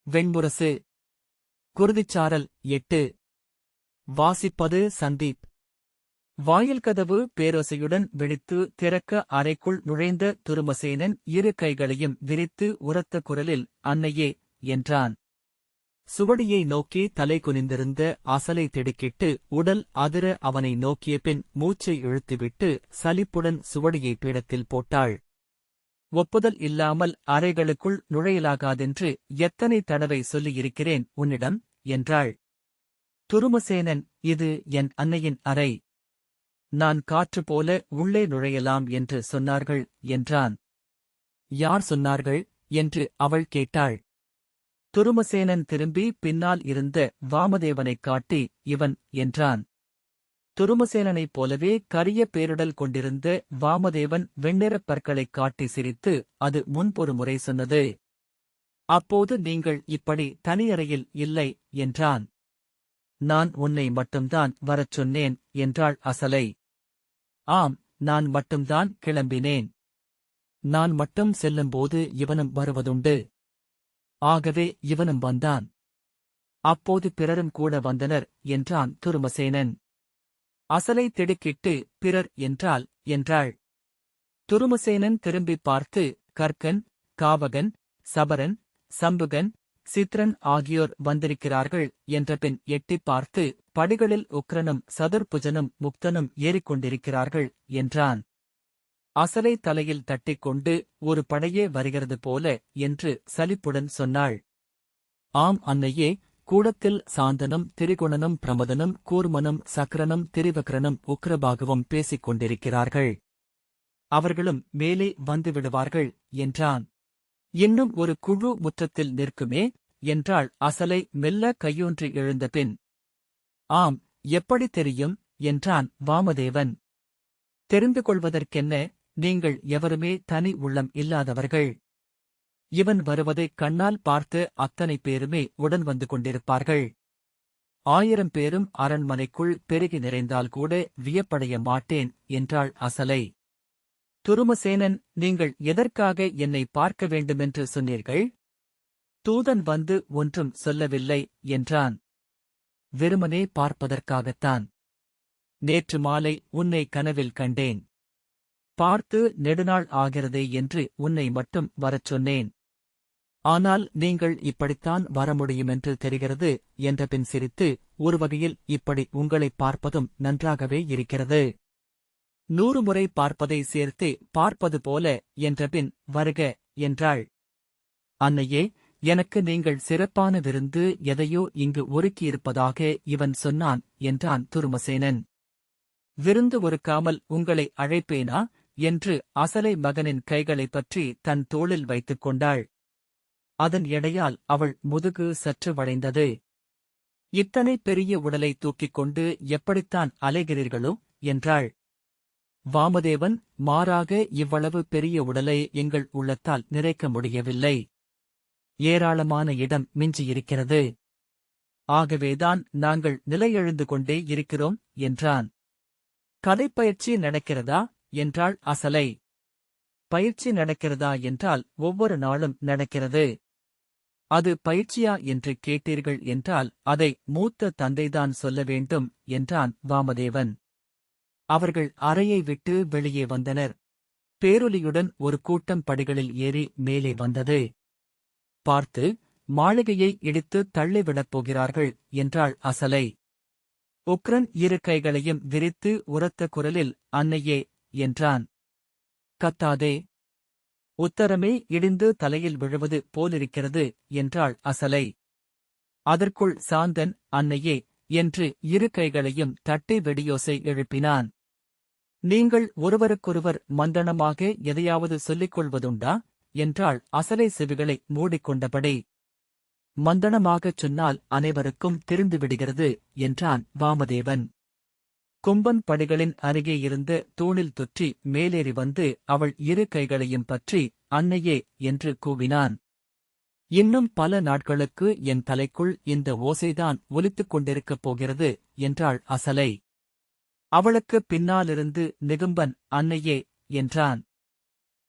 வெண்முரசு. குருதிச்சாரல் 8. வாசிப்பது சந்தீப். வாயில் கதவு பேரோசையுடன் வெடித்து திறக்க அறைக்குள் நுழைந்த துருமசேனன் இரு கைகளையும் விரித்து உரத்த குரலில், அன்னையே, என்றான். சுவடியை நோக்கி தலை குனிந்திருந்த அசலை திடுக்கிட்டு உடல் அதிர அவனை நோக்கிய பின் மூச்சை இழுத்துவிட்டு சலிப்புடன் சுவடியை பீடத்தில் போட்டாள். ஒப்புதல் இல்லாமல் அறைகளுக்குள் நுழையலாகாதென்று எத்தனை தடவை சொல்லியிருக்கிறேன் உன்னிடம், என்றாள். துருமசேனன், இது என் அன்னையின் அறை. நான் காற்று போல உள்ளே நுழையலாம் என்று சொன்னார்கள், என்றான். யார் சொன்னார்கள் என்று அவள் கேட்டாள். துருமசேனன் திரும்பி பின்னால் இருந்த வாமதேவனைக் காட்டி, இவன், என்றான். துருமசேனனைப் போலவே கரிய பேரிடல் கொண்டிருந்த வாமதேவன் வெண்ணிறப் பற்களைக் காட்டி சிரித்து, அது முன்பொரு முறை சொன்னது. அப்போது நீங்கள் இப்படி தனியறையில் இல்லை, என்றான். நான் உன்னை மட்டும்தான் வரச் சொன்னேன், என்றாள் அசலை. ஆம், நான் மட்டும்தான் கிளம்பினேன். நான் மட்டும் செல்லும்போது இவனும் வருவதுண்டு. ஆகவே இவனும் வந்தான். அப்போது பிறரும் கூட வந்தனர், என்றான் துருமசேனன். அசலை திடுக்கிட்டு, பிறர் என்றால், என்றாள். துருமசேனன் திரும்பிப் பார்த்து, கர்கன், காவகன், சபரன், சம்புகன், சித்ரன் ஆகியோர் வந்திருக்கிறார்கள் என்றபின் எட்டிப் பார்த்து, படிகளில் உக்ரனும் சதுர்புஜனும் முக்தனும் ஏறிக்கொண்டிருக்கிறார்கள், என்றான். அசலை தலையில் தட்டிக்கொண்டு, ஒரு படையே வருகிறது போல, என்று சலிப்புடன் சொன்னாள். ஆம் அன்னையே, கூடத்தில் சாந்தனும் திரிகுணனும் பிரமதனும் கூர்மனும் சக்ரனும் திரிவக்ரனும் உக்ரபாகுவும் பேசிக் கொண்டிருக்கிறார்கள். அவர்களும் மேலே வந்துவிடுவார்கள், என்றான். இன்னும் ஒரு குழு முற்றத்தில் நிற்குமே, என்றாள் அசலை மெல்ல கையூன்றி எழுந்தபின். ஆம், எப்படி தெரியும், என்றான் வாமதேவன். தெரிந்து கொள்வதற்கென்ன, நீங்கள் எவருமே தனி உள்ளம் இல்லாதவர்கள். இவன் வருவதைக் கண்ணால் பார்த்து அத்தனை பேருமே உடன் வந்து கொண்டிருப்பார்கள். 1000 பேரும் அரண்மனைக்குள் பெருகி நிறைந்தால் கூட வியப்படைய மாட்டேன், என்றாள் அசலை. துருமசேனன், நீங்கள் எதற்காக என்னை பார்க்க வேண்டுமென்று சொன்னீர்கள்? தூதன் வந்து ஒன்றும் சொல்லவில்லை, என்றான். வெறுமனே பார்ப்பதற்காகத்தான். நேற்று மாலை உன்னை கனவில் கண்டேன். பார்த்து நெடுநாள் ஆகிறதே என்று உன்னை மட்டும் வரச் சொன்னேன். ஆனால் நீங்கள் இப்படித்தான் வர முடியுமென்று தெரிகிறது, என்றபின் சிரித்து, ஒரு வகையில் இப்படி உங்களைப் பார்ப்பதும் நன்றாகவே இருக்கிறது. 100 முறை பார்ப்பதை சேர்த்தே பார்ப்பது போல, என்றபின், வருக, என்றாள். அன்னையே, எனக்கு நீங்கள் சிறப்பான விருந்து எதையோ இங்கு ஒருக்கியிருப்பதாக இவன் சொன்னான், என்றான் துருமசேனன். விருந்து ஒருக்காமல் உங்களை அழைப்பேனா, என்று அசலை மகனின் கைகளைப் பற்றி தன் தோளில் வைத்துக் கொண்டாள். அதன் எடையால் அவள் முதுகு சற்று வளைந்தது. இத்தனை பெரிய உடலை தூக்கிக் கொண்டு எப்படித்தான் அலைகிறீர்களோ, என்றாள். வாமதேவன், மாறாக இவ்வளவு பெரிய உடலை எங்கள் உள்ளத்தால் நிறைக்க முடியவில்லை. ஏராளமான இடம் மிஞ்சியிருக்கிறது. ஆகவேதான் நாங்கள் நிலையெழுந்து கொண்டே இருக்கிறோம், என்றான். கதைப்பயிற்சி நடக்கிறதா, என்றாள் அசலை. பயிற்சி நடக்கிறதா என்றால் ஒவ்வொரு நாளும் நடக்கிறது. அது பயிற்சியா என்று கேட்டீர்கள் என்றால் அதை மூத்த தந்தைதான் சொல்ல வேண்டும், என்றான் வாமதேவன். அவர்கள் அறையை விட்டு வெளியே வந்தனர். பேரொலியுடன் ஒரு கூட்டம் படிகளில் ஏறி மேலே வந்தது. பார்த்து, மாளிகையை இடித்து தள்ளிவிடப் போகிறார்கள், என்றாள் அசலை. உக்ரன் இரு கைகளையும் விரித்து உரத்த குரலில், அன்னையே, என்றான். கத்தாதே. உத்தரமே இடிந்து தலையில் விழுவது போலிருக்கிறது, என்றாள் அசலை. அதற்குள் சாந்தன், அன்னையே, என்று இரு கைகளையும் தட்டி வெடியோசை எழுப்பினான். நீங்கள் ஒருவருக்கொருவர் மந்தனமாக எதையாவது சொல்லிக் கொள்வதுண்டா, என்றாள் அசலை செவிகளை மூடிக்கொண்டபடி. மந்தனமாகச் சொன்னால் அனைவருக்கும் தெரிந்துவிடுகிறது, என்றான் வாமதேவன். கும்பன் படிகளின் அருகே இருந்த தூணில் தொற்றி மேலேறி வந்து அவள் இரு கைகளையும் பற்றி, அன்னையே, என்று கூவினான். இன்னும் பல நாட்களுக்கு என் தலைக்குள் இந்த ஓசைதான் ஒலித்துக் கொண்டிருக்கப் போகிறது, என்றாள் அசலை. அவளுக்கு பின்னாலிருந்து நிகும்பன், அன்னையே, என்றான்.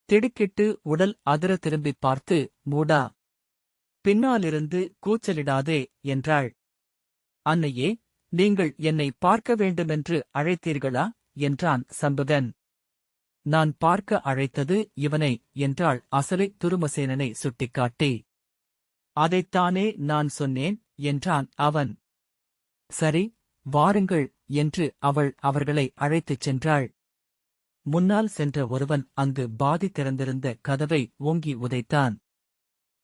திடுக்கிட்டு உடல் அதிர திரும்பிப் பார்த்து, மூடா, பின்னாலிருந்து கூச்சலிடாதே என்றாள். அன்னையே, நீங்கள் என்னை பார்க்க வேண்டுமென்று அழைத்தீர்களா என்றான் சம்புகன். நான் பார்க்க அழைத்தது இவனை என்றாள் அசலை துருமசேனனை சுட்டிக்காட்டி. அதைத்தானே நான் சொன்னேன் என்றான் அவன். சரி, வாருங்கள் என்று அவள் அவர்களை அழைத்துச் சென்றாள். முன்னால் சென்ற ஒருவன் அங்கு பாதி திறந்திருந்த கதவை ஓங்கி உதைத்தான்.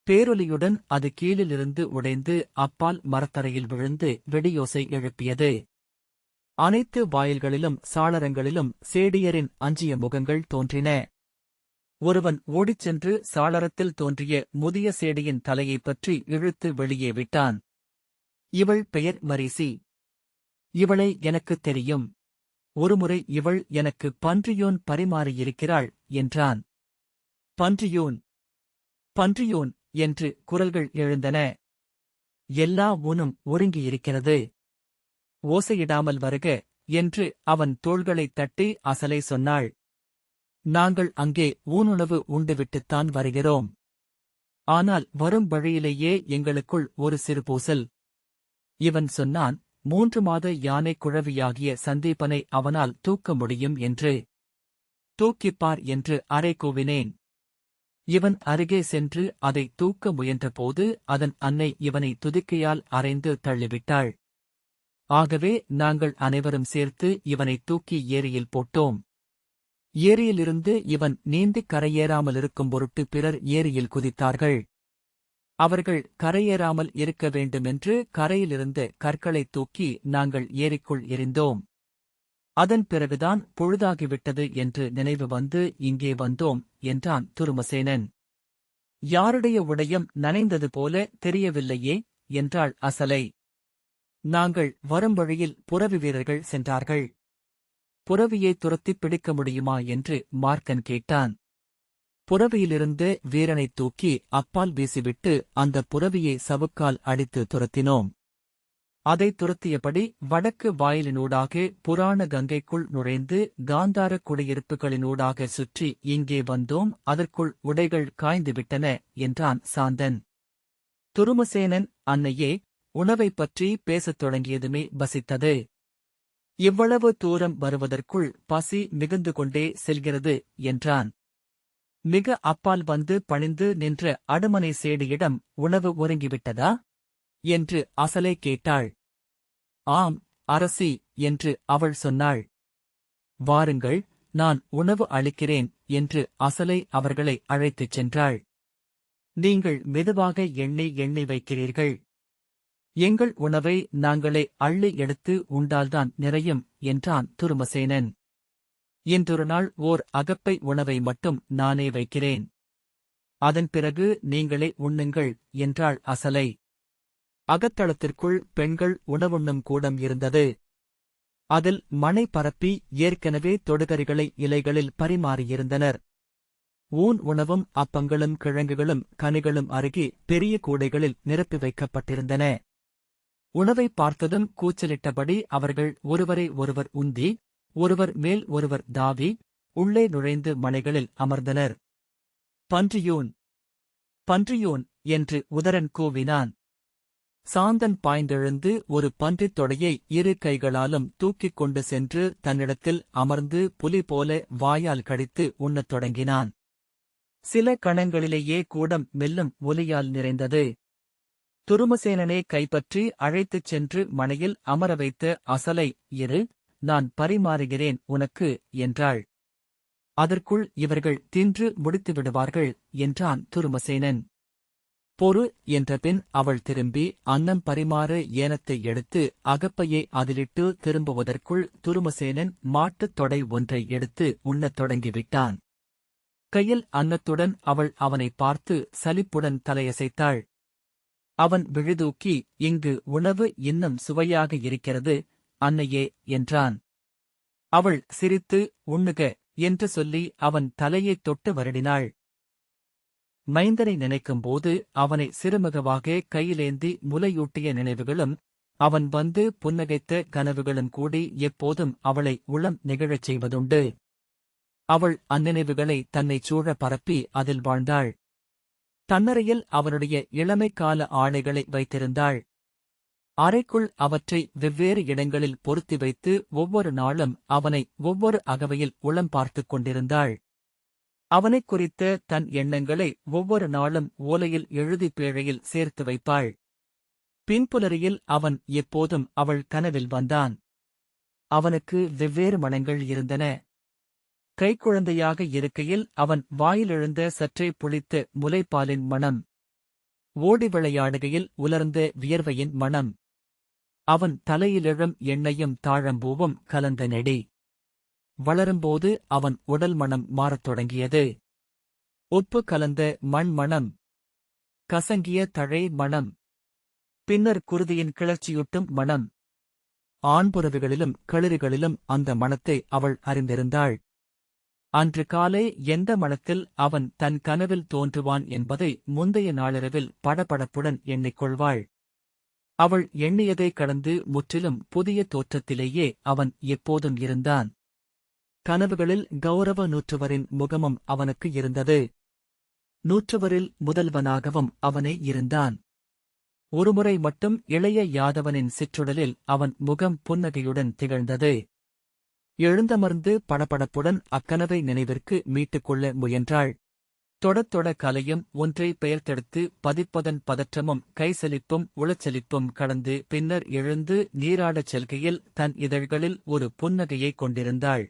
பேரொலியுடன் அது கீழிலிருந்து உடைந்து அப்பால் மரத்தரையில் விழுந்து வெடியோசை எழுப்பியது. அனைத்து வாயில்களிலும் சாளரங்களிலும் சேடியரின் அஞ்சிய முகங்கள் தோன்றின. ஒருவன் ஓடிச் சென்று சாளரத்தில் தோன்றிய முதிய சேடியின் தலையைப் பற்றி இழுத்து வெளியே விட்டான். இவள் பெயர் மரீசி. இவளை எனக்குத் தெரியும். ஒருமுறை இவள் எனக்கு பன்றியோன் பரிமாறியிருக்கிறாள் என்றான். பன்றியோன், பன்றியோன் என்று குரல்கள் எழுந்தன. எல்லா ஊனும் ஒருங்கியிருக்கிறது. ஓசையிடாமல் வருக என்று அவன் தோள்களைத் தட்டி அசலை சொன்னாள். நாங்கள் அங்கே ஊனுணவு உண்டுவிட்டுத்தான் வருகிறோம். ஆனால் வரும் வழியிலேயே எங்களுக்குள் ஒரு சிறு பூசல். இவன் சொன்னான், 3 மாத யானை குழவியாகிய சந்தீபனை அவனால் தூக்க முடியும் என்று. தூக்கிப்பார் என்று அறை கூவினேன். இவன் அருகே சென்று அதை தூக்க முயன்றபோது அதன் அன்னை இவனை துதிக்கையால் அறைந்து தள்ளிவிட்டாள். ஆகவே நாங்கள் அனைவரும் சேர்த்து இவனை தூக்கி ஏரியில் போட்டோம். ஏரியிலிருந்து இவன் நீந்திக் கரையேறாமலிருக்கும் பொருட்டு பிறர் ஏரியில் குதித்தார்கள். அவர்கள் கரையேறாமல் இருக்க வேண்டுமென்று கரையிலிருந்த கற்களைத் தூக்கி நாங்கள் ஏரிக்குள் எறிந்தோம். அதன் பிறகுதான் பொழுதாகிவிட்டது என்று நினைவு வந்து இங்கே வந்தோம் என்றான் துருமசேனன். யாருடைய உடையம் நனைந்தது போல தெரியவில்லையே என்றாள் அசலை. நாங்கள் வரும் வழியில் புரவி வீரர்கள் சென்றார்கள். புரவியை துரத்திப் பிடிக்க முடியுமா என்று மார்க்கன் கேட்டான். புரவியிலிருந்து வீரனைத் தூக்கி அப்பால் வீசிவிட்டு அந்த புரவியை சவுக்கால் அடித்து துரத்தினோம். அதை துரத்தியபடி வடக்கு வாயிலினூடாக புராண கங்கைக்குள் நுழைந்து காந்தார குடியிருப்புகளினூடாக சுற்றி இங்கே வந்தோம். அதற்குள் உடைகள் காய்ந்துவிட்டன என்றான் சாந்தன். துருமசேனன், அன்னையே, உணவைப் பற்றி பேசத் தொடங்கியதுமே பசித்தது. இவ்வளவு தூரம் வருவதற்குள் பசி மிகுந்து கொண்டே செல்கிறது என்றான். மிக அப்பால் வந்து பணிந்து நின்ற அடுமனை சேடியிடம் உணவு ஒருங்கிவிட்டதா என்று அசலை கேட்டாள். ஆம், அரசி என்று அவள் சொன்னாள். வாருங்கள், நான் உணவு அளிக்கிறேன் என்று அசலை அவர்களை அழைத்துச் சென்றாள். நீங்கள் மெதுவாக எண்ணி எண்ணி வைக்கிறீர்கள். எங்கள் உணவை நாங்களே அள்ளி எடுத்து உண்டால்தான் நிறையும் என்றான் துருமசேனன். இன்றொரு நாள் ஓர் அகப்பை உணவை மட்டும் நானே வைக்கிறேன். அதன் பிறகு நீங்களே உண்ணுங்கள் என்றாள் அசலை. அகத்தளத்திற்குள் பெண்கள் உணவுண்ணும் கூடம் இருந்தது. அதில் மணை பரப்பி ஏற்கனவே தொடுகறிகளை இலைகளில் பரிமாறியிருந்தனர். ஊன் உணவும் அப்பங்களும் கிழங்குகளும் கனிகளும் அருகே பெரிய கூடைகளில் நிரப்பி வைக்கப்பட்டிருந்தன. உணவை பார்த்ததும் கூச்சலிட்டபடி அவர்கள் ஒருவரை ஒருவர் உந்தி, ஒருவர் மேல் ஒருவர் தாவி, உள்ளே நுழைந்து மனைகளில் அமர்ந்தனர். பன்றியோன், பன்றியோன் என்று உதரன் கூவினான். சாந்தன் பாய்ந்தெழுந்து ஒரு பன்றித் தொடையை 2 கைகளாலும் தூக்கிக் கொண்டு சென்று தன்னிடத்தில் அமர்ந்து புலி போல வாயால் கடித்து உண்ணத் தொடங்கினான். சில கணங்களிலேயே கூடம் மெல்லும் ஒலியால் நிறைந்தது. துருமசேனனை கைப்பற்றி அழைத்துச் சென்று மனையில் அமர வைத்த அசலை, இரு, நான் பரிமாறுகிறேன் உனக்கு என்றாள். அதற்குள் இவர்கள் தின்று முடித்துவிடுவார்கள் என்றான் துருமசேனன். பொறு என்றபின் அவள் திரும்பி அன்னம் பரிமாற ஏனத்தை எடுத்து அகப்பையை அதிலிட்டு திரும்புவதற்குள் துருமசேனன் மாட்டுத் தொடை ஒன்றை எடுத்து உண்ணத் தொடங்கிவிட்டான். கையில் அன்னத்துடன் அவள் அவனை பார்த்து சலிப்புடன் தலையசைத்தாள். அவன் விழிதூக்கி, இங்கு உணவு இன்னும் சுவையாக இருக்கிறது அன்னையே என்றான். அவள் சிரித்து, உண்ணுக என்று சொல்லி அவன் தலையைத் தொட்டு வருடினாள். மைந்தனை நினைக்கும்போது அவனை சிறுமுகவாக கையிலேந்தி முலையூட்டிய நினைவுகளும் அவன் வந்து புன்னகைத்த கனவுகளும் கூடி எப்போதும் அவளை உளம் நெகிழச் செய்வதுண்டு. அவள் அந்நினைவுகளை தன்னைச் சூழ பரப்பி அதில் வாழ்ந்தாள். தன்னறையில் அவனுடைய இளமைக்கால ஆடைகளை வைத்திருந்தாள். அறைக்குள் அவற்றை வெவ்வேறு இடங்களில் பொருத்தி வைத்து ஒவ்வொரு நாளும் அவனை ஒவ்வொரு அகவையில் உளம் பார்த்துக் கொண்டிருந்தாள். அவனைக் குறித்த தன் எண்ணங்களை ஒவ்வொரு நாளும் ஓலையில் எழுதி பேழையில் சேர்த்து வைப்பாள். பின்புலரியில் அவன் எப்போதும் அவள் கனவில் வந்தான். அவனுக்கு வெவ்வேறு மனங்கள் இருந்தன. கைக்குழந்தையாக இருக்கையில் அவன் வாயிலெழுந்த சற்றே புளித்த முலைப்பாலின் மணம். ஓடி விளையாடுகையில் உலர்ந்த வியர்வையின் மணம். அவன் தலையிலெழும் எண்ணெயும் தாழம்பூவும் கலந்த நெடி. வளரும்போது அவன் உடல் மணம் மாறத் தொடங்கியது. உப்பு கலந்த மண் மணம், கசங்கிய தழை மணம், பின்னர் குருதியின் கிளர்ச்சியூட்டும் மணம். ஆண்புறவிகளிலும் களிறுகளிலும் அந்த மணத்தை அவள் அறிந்திருந்தாள். அன்று காலை எந்த மணத்தில் அவன் தன் கனவில் தோன்றுவான் என்பதை முந்தைய நாளிரவில் படபடப்புடன் எண்ணிக்கொள்வாள். அவள் எண்ணியதை கடந்து முற்றிலும் புதிய தோற்றத்திலேயே அவன் எப்போதும் இருந்தான். கனவுகளில் கௌரவ நூற்றுவரின் முகமும் அவனுக்கு இருந்தது. நூற்றுவரில் முதல்வனாகவும் அவனே இருந்தான். ஒருமுறை மட்டும் இளைய யாதவனின் சிற்றுடலில் அவன் முகம் புன்னகையுடன் திகழ்ந்தது. எழுந்தமர்ந்து படபடப்புடன் அக்கனவை நினைவிற்கு மீட்டுக் கொள்ள முயன்றாள். தொடத்தொட கலையும் ஒன்றை பெயர்த்தெடுத்து பதிப்பதன் பதற்றமும் கைசலிப்பும் உளச்சலிப்பும் கடந்து பின்னர் எழுந்து நீராடச் செல்கையில் தன் இதழ்களில் ஒரு புன்னகையைக் கொண்டிருந்தாள்.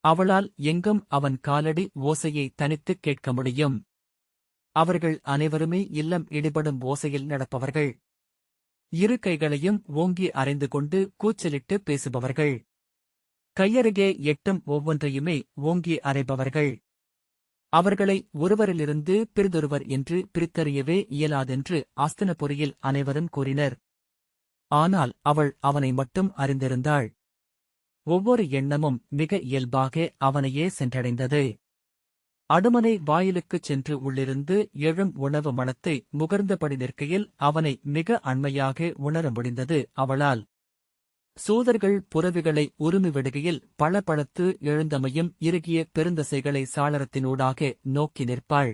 அவளால் எங்கும் அவன் காலடி ஓசையை தனித்துக் கேட்க முடியும். அவர்கள் அனைவருமே இல்லம் இடிபடும் ஓசையில் நடப்பவர்கள். இரு கைகளையும் ஓங்கி அறைந்து கொண்டு கூச்சலிட்டு பேசுபவர்கள். கையருகே எட்டும் ஒவ்வொன்றையுமே ஓங்கி அறைபவர்கள். அவர்களை ஒருவரிலிருந்து பிறிதொருவர் என்று பிரித்தறியவே இயலாதென்று ஆஸ்தினபுரியில் அனைவரும் கூறினர். ஆனால் அவள் அவனை மட்டும் அறிந்திருந்தாள். ஒவ்வொரு எண்ணமும் மிக இயல்பாக அவனையே சென்றடைந்தது. அடுமனை வாயிலுக்குச் சென்று உள்ளிருந்து எழும் உணவு மணத்தை முகர்ந்தபடி நிற்கையில் அவனை மிக அண்மையாக உணர முடிந்தது அவளால். சூதர்கள் புறவிகளை உருமிவிடுகையில் பளபளத்து எழுந்தமையும் இறுகிய பெருந்தசைகளை சாளரத்தினூடாக நோக்கி நிற்பாள்.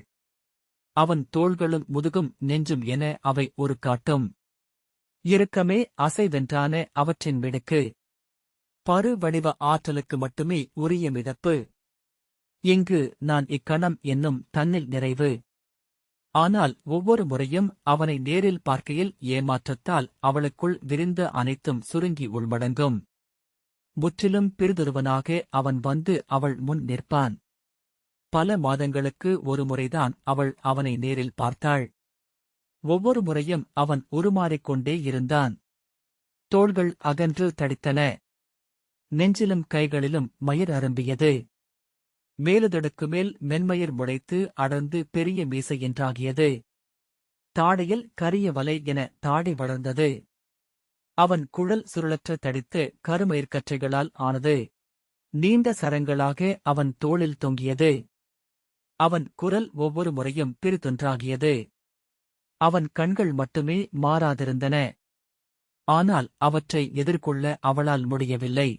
அவன் தோள்களும் முதுகும் நெஞ்சும் என அவை ஒரு காட்டும். இறுக்கமே அசைவென்றான அவற்றின் மிடுக்கு. பரு வடிவ ஆற்றலுக்கு மட்டுமே உரிய மிதப்பு. இங்கு நான் இக்கணம் என்னும் தன்னில் நிறைவு. ஆனால் ஒவ்வொரு முறையும் அவனை நேரில் பார்க்கையில் ஏமாற்றத்தால் அவளுக்குள் விரிந்த அனைத்தும் சுருங்கி உள்மடங்கும். முற்றிலும் பிறிதொருவனாக அவன் வந்து அவள் முன் நிற்பான். பல மாதங்களுக்கு ஒரு முறைதான் அவள் அவனை நேரில் பார்த்தாள். ஒவ்வொரு முறையும் அவன் உருமாறிக்கொண்டே இருந்தான். தோள்கள் அகன்று தடித்தன. நெஞ்சிலும் கைகளிலும் மயிர் அரும்பியது. மேலுதடுக்கு மேல் மென்மயிர் முளைத்து அடர்ந்து பெரிய மீசை என்றாகியது. தாடையில் கரிய வலை என தாடி வளர்ந்தது. அவன் குழல் சுருளற்ற தடித்த கருமயிர்க்கற்றைகளால் ஆனது. நீண்ட சரங்களாக அவன் தோளில் தொங்கியது. அவன் குரல் ஒவ்வொரு முறையும் பிரிதொன்றாகியது. அவன் கண்கள் மட்டுமே மாறாதிருந்தன. ஆனால் அவற்றை எதிர்கொள்ள அவளால் முடியவில்லை.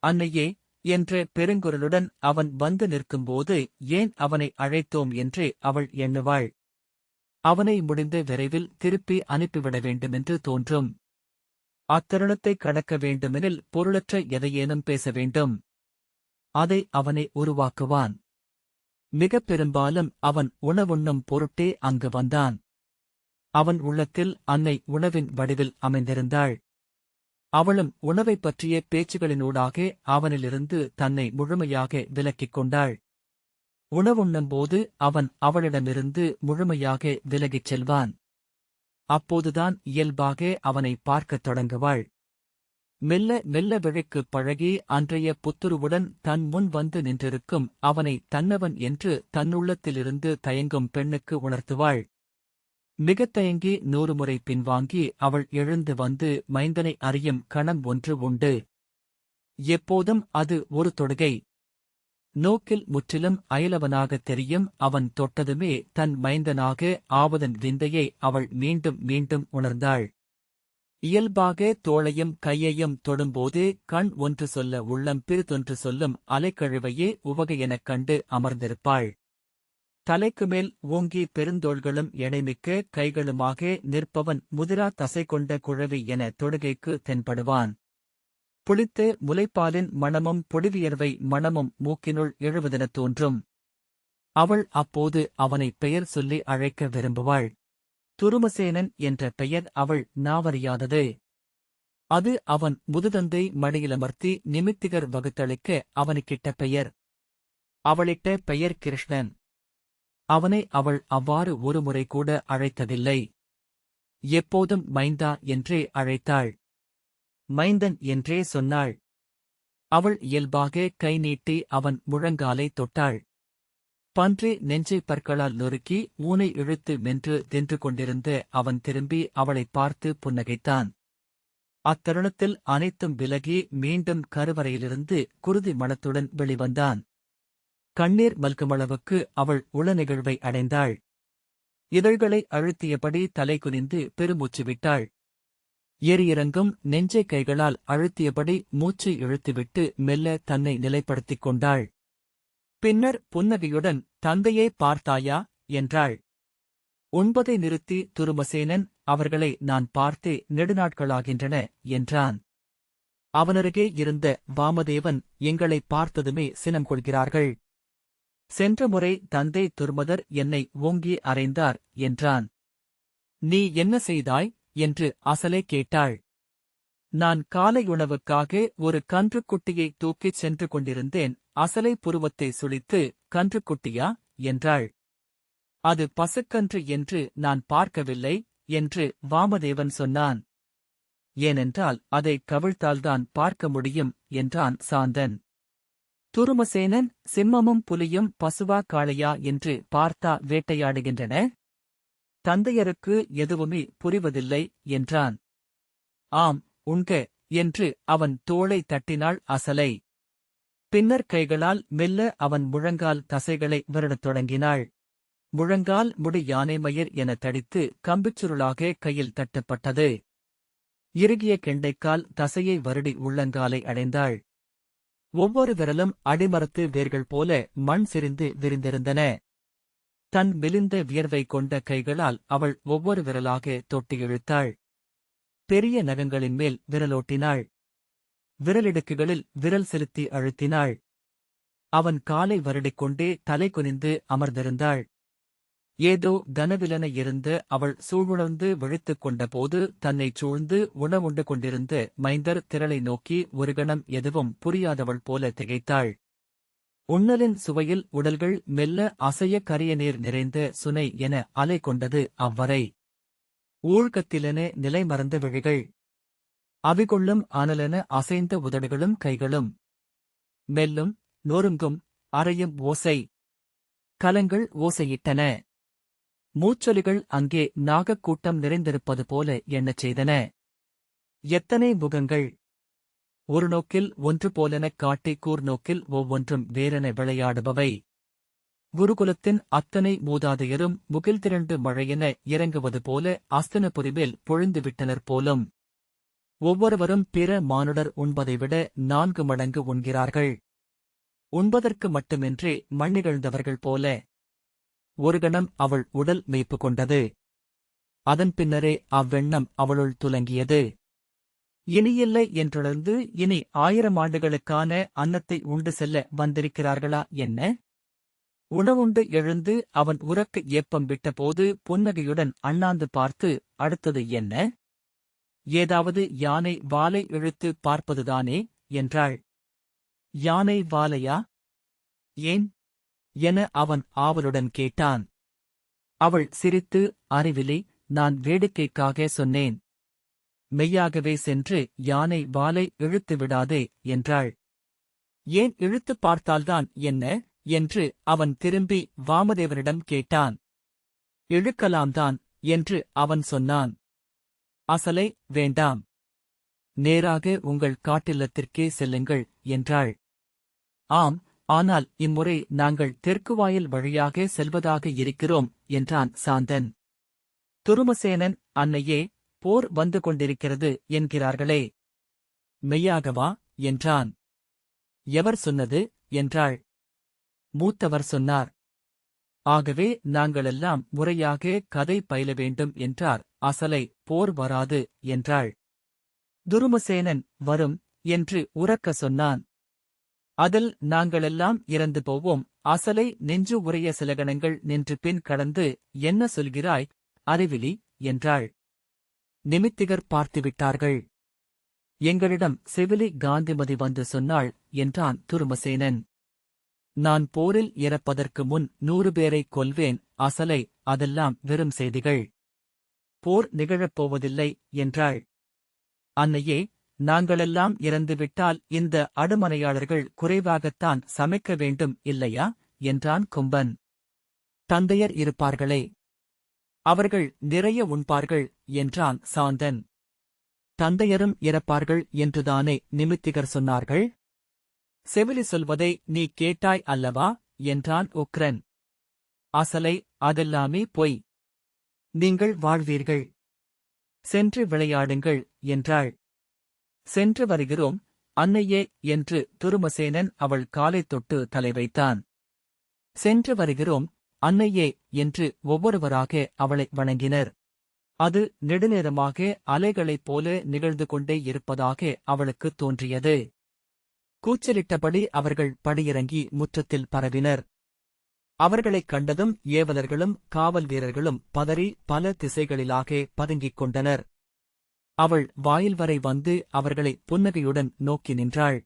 அன்னையே என்ற பெருங்குரலுடன் அவன் வந்து நிற்கும்போது ஏன் அவனை அழைத்தோம் என்றே அவள் எண்ணுவாள். அவனை முடிந்த விரைவில் திருப்பி அனுப்பிவிட வேண்டுமென்று தோன்றும். அத்தருணத்தை கடக்க வேண்டுமெனில் பொருளற்ற எதையேனும் பேச வேண்டும். அதை அவனை உருவாக்குவான். மிகப் பெரும்பாலும் அவன் உணவுண்ணும் பொருட்டே அங்கு வந்தான். அவன் உள்ளத்தில் அன்னை உணவின் வடிவில் அமைந்திருந்தாள். அவளும் உணவைப் பற்றிய பேச்சுகளினூடாக அவனிலிருந்து தன்னை முழுமையாக விலக்கிக் கொண்டாள். உணவுண்ணும்போது அவன் அவளிடமிருந்து முழுமையாக விலகிச் செல்வான். அப்போதுதான் இயல்பாக அவனை பார்க்கத் தொடங்குவாள். மெல்ல மெல்ல விழிக்குப் பழகி அன்றைய புத்துருவுடன் தன் முன் வந்து நின்றிருக்கும் அவனை தன்னவன் என்று தன்னுள்ளத்திலிருந்து தயங்கும் பெண்ணுக்கு உணர்த்துவாள். மிகத் தயங்கி 100 முறை பின்வாங்கி அவள் எழுந்து வந்து மைந்தனை அறியும் கணம் ஒன்று உண்டு. எப்போதும் அது ஒரு தொடுகை. நோக்கில் முற்றிலும் அயலவனாகத் தெரியும் அவன் தொட்டதுமே தன் மைந்தனாக ஆவதன் விந்தையை அவள் மீண்டும் மீண்டும் உணர்ந்தாள். இயல்பாக தோளையும் கையையும் தொடும்போது கண் ஒன்று சொல்ல உள்ளம் பிறிதொன்று சொல்லும் அலைக்கழிவையே உவகை எனக் கண்டு அமர்ந்திருப்பாள். தலைக்கு மேல் ஓங்கி பெருந்தோள்களும் எடைமிக்க கைகளுமாக நிற்பவன் முதிரா தசை கொண்ட குழவி என தொடுகைக்கு தென்படுவான். புளித்த முலைப்பாலின் மணமும் பொடிவியர்வை மணமும் மூக்கினுள் எழுவதென தோன்றும். அவள் அப்போது அவனை பெயர் சொல்லி அழைக்க விரும்புவாள். துருமசேனன் என்ற பெயர் அவள் நாவறியாதது. அது அவன் முதுதந்தை மடியிலமர்த்தி நிமித்திகர் வகுத்தளிக்க அவனுக்கிட்ட பெயர். அவளிட்ட பெயர் கிருஷ்ணன். அவனை அவள் அவ்வாறு ஒருமுறை கூட அழைத்ததில்லை. எப்போதும் மைந்தா என்றே அழைத்தாள். மைந்தன் என்றே சொன்னாள். அவள் இயல்பாக கை நீட்டி அவன் முழங்காலை தொட்டாள். பன்றி நெஞ்சை பற்களால் நொறுக்கி ஊனை இழுத்து மென்று தின்று கொண்டிருந்த அவன் திரும்பி அவளைப் பார்த்து புன்னகைத்தான். அத்தருணத்தில் அனைத்தும் விலகி மீண்டும் கருவறையிலிருந்து குருதி மணத்துடன் வெளிவந்தான். கண்ணீர் மல்குமளவுக்கு அவள் உளநிகழ்வை அடைந்தாள். இதழ்களை அழுத்தியபடி தலை குனிந்து பெருமூச்சு விட்டாள். ஏறியிறங்கும் நெஞ்சை கைகளால் அழுத்தியபடி மூச்சை இழுத்துவிட்டு மெல்ல தன்னை நிலைப்படுத்திக் கொண்டாள். பின்னர் புன்னகையுடன், தந்தையே பார்த்தாயா என்றாள். உண்பதை நிறுத்தி துருமசேனன், அவர்களை நான் பார்த்தே நெடுநாட்களாகின்றன என்றான். அவனருகே இருந்த வாமதேவன், எங்களை பார்த்ததுமே சினம் கொள்கிறார்கள். சென்ற முறை தந்தை துர்மதர் என்னை ஓங்கி அறைந்தார் என்றான். நீ என்ன செய்தாய் என்று அசலே கேட்டாள். நான் காலையுணவுக்காக ஒரு கன்றுக்குட்டியை தூக்கிச் சென்று கொண்டிருந்தேன். அசலை புருவத்தை சுளித்து, கன்றுக்குட்டியா என்றாள். அது பசுக்கன்று என்று நான் பார்க்கவில்லை என்று வாமதேவன் சொன்னான். ஏனென்றால் அதை கவிழ்த்தால்தான் பார்க்க முடியும் என்றான் சாந்தன். துருமசேனன், சிம்மமும் புலியும் பசுவா காளையா என்று பார்த்தா வேட்டையாடுகின்றன? தந்தையருக்கு எதுவுமே புரிவதில்லை என்றான். ஆம், உண்க என்று அவன் தோளை தட்டினாள் அசலை. பின்னர் கைகளால் மெல்ல அவன் முழங்கால் தசைகளை வருடத் தொடங்கினாள். முழங்கால் முடி யானைமயிர் என தடித்து கம்பிச்சுருளாக கையில் தட்டப்பட்டது. இறுகிய கெண்டைக்கால் தசையை வருடி உள்ளங்காலை அடைந்தாள். ஒவ்வொரு விரலும் அடிமரத்து வேர்கள் போல மண் சிரிந்து விரிந்திருந்தன. தன் மெலிந்த வியர்வை கொண்ட கைகளால் அவள் ஒவ்வொரு விரலாக தொட்டி இழுத்தாள். பெரிய நகங்களின் மேல் விரலோட்டினாள். விரலிடுக்குகளில் விரல் செலுத்தி அழுத்தினாள். அவன் காலை வருடிக்கொண்டே தலை குனிந்து அமர்ந்திருந்தாள். ஏதோ கனவிலென இருந்த அவள் சூழ்வுணர்ந்து விழித்துக் கொண்டபோது தன்னைச் சூழ்ந்து உணவுண்டு கொண்டிருந்த மைந்தர் திரளை நோக்கி ஒரு கணம் எதுவும் புரியாதவள் போல திகைத்தாள். உண்ணலின் சுவையில் உடல்கள் மெல்ல அசைய கரிய நீர் நிறைந்த சுனை என அலை கொண்டது அவ்வரை. ஊழ்கத்திலென நிலை மறந்த விழிகள். அவிகொள்ளும் அனலென அசைந்த உதடுகளும் கைகளும். மெல்லும் நொறுங்கும் அறையும் ஓசை. கலங்கள் ஓசையிட்டன. மூச்சொலிகள் அங்கே நாகக்கூட்டம் நிறைந்திருப்பது போல எண்ணச் செய்தன. எத்தனை முகங்கள்! ஒரு நோக்கில் ஒன்று போலெனக் காட்டி கூர்நோக்கில் ஒவ்வொன்றும் வேறென விளையாடுபவை. குருகுலத்தின் அத்தனை மூதாதையரும் முகில் திரண்டு மழையென இறங்குவது போல அஸ்தனபுரிமேல் பொழிந்துவிட்டனர் போலும். ஒவ்வொருவரும் பிற மானுடர் உண்பதை விட 4 மடங்கு உண்கிறார்கள். உண்பதற்கு மட்டுமின்றி மண்ணிகழ்ந்தவர்கள் போல. ஒரு கணம் அவள் உடல் மெய்ப்பு கொண்டது. அதன் பின்னரே அவ்வெண்ணம் அவளுள் துலங்கியது. இனியில்லை என்றுணர்ந்து இனி 1000 ஆண்டுகளுக்கான அன்னத்தை உண்டு செல்ல வந்திருக்கிறார்களா என்ன? உணவுண்டு எழுந்து அவன் உறக்க ஏப்பம் விட்டபோது புன்னகையுடன் அண்ணாந்து பார்த்து, அடுத்தது என்ன? ஏதாவது யானை வாலை இழுத்து பார்ப்பதுதானே என்றாள். யானை வாலையா? ஏன் என அவன் ஆவலுடன் கேட்டான். அவள் சிரித்து, அறிவிலி, நான் வேடிக்கைக்காக சொன்னேன். மெய்யாகவே சென்று யானை வாலை இழுத்து விடாதே என்றாள். ஏன் இழுத்துப் பார்த்தால்தான் என்ன என்று அவன் திரும்பி வாமதேவனிடம் கேட்டான். இழுக்கலாம்தான் என்று அவன் சொன்னான். அசலை, வேண்டாம். நேராக உங்கள் காட்டில்லத்திற்கே செல்லுங்கள் என்றாள். ஆம், ஆனால் இம்முறை நாங்கள் தெற்கு வாயில் வழியாக செல்வதாக இருக்கிறோம் என்றான் சாந்தன். துருமசேனன், அன்னையே, போர் வந்து கொண்டிருக்கிறது என்கிறார்களே. மெய்யாகவா என்றான். எவர் சொன்னது என்றாள். மூத்தவர் சொன்னார். ஆகவே நாங்களெல்லாம் முறையாக கதை பயில வேண்டும் என்றார். அசலை, போர் வராது என்றாள். துருமசேனன், வரும் என்று உரக்க சொன்னான். அதில் நாங்களெல்லாம் இறந்து போவோம். அசலை நெஞ்சு உறைய சில கணங்கள் நின்று பின் கடந்து, என்ன சொல்கிறாய் அறிவிலி என்றாள். நிமித்திகர் பார்த்துவிட்டார்கள். எங்களிடம் செவிலி காந்திமதி வந்து சொன்னாள் என்றான் துருமசேனன். நான் போரில் இறப்பதற்கு முன் 100 பேரைக் கொல்வேன். அசலை, அதெல்லாம் வெறும் செய்திகள். போர் நிகழப்போவதில்லை என்றாள். அன்னையே, நாங்களெல்லாம் இறந்துவிட்டால் இந்த அடுமனையாளர்கள் குறைவாகத்தான் சமைக்க வேண்டும் இல்லையா என்றான் கும்பன். தந்தையர் இருப்பார்களே, அவர்கள் நிறைய உண்பார்கள் என்றான் சாந்தன். தந்தையரும் இறப்பார்கள் என்றுதானே நிமித்திகர் சொன்னார்கள். செவிலி சொல்வதை நீ கேட்டாய் அல்லவா என்றான் உக்ரன். அசலை, அதெல்லாமே பொய். நீங்கள் வாழ்வீர்கள். சென்று விளையாடுங்கள் என்றாள். சென்று வருகிறோம் அன்னையே என்று துருமசேனன் அவள் காலைத் தொட்டு தலை வைத்தான். சென்று வருகிறோம் அன்னையே என்று ஒவ்வொருவராக அவளை வணங்கினர். அது நெடுநேரமாக அலைகளைப் போல நிகழ்ந்து கொண்டே இருப்பதாக அவளுக்குத் தோன்றியது. கூச்சலிட்டபடி அவர்கள் படியிறங்கி முற்றத்தில் பரவினர். அவர்களைக் கண்டதும் ஏவலர்களும் காவல் வீரர்களும் பதறி பல திசைகளிலாக பதுங்கிக் கொண்டனர். அவள் வாயில் வரை வந்து அவர்களை புன்னகையுடன் நோக்கி நின்றாள்.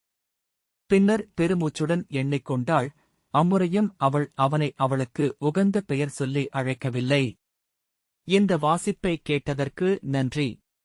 பின்னர் பெருமூச்சுடன் எண்ணிக்கொண்டாள். அம்முறையும் அவள் அவனை அவளுக்கு உகந்த பெயர் சொல்லி அழைக்கவில்லை. இந்த வாசிப்பை கேட்டதற்கு நன்றி.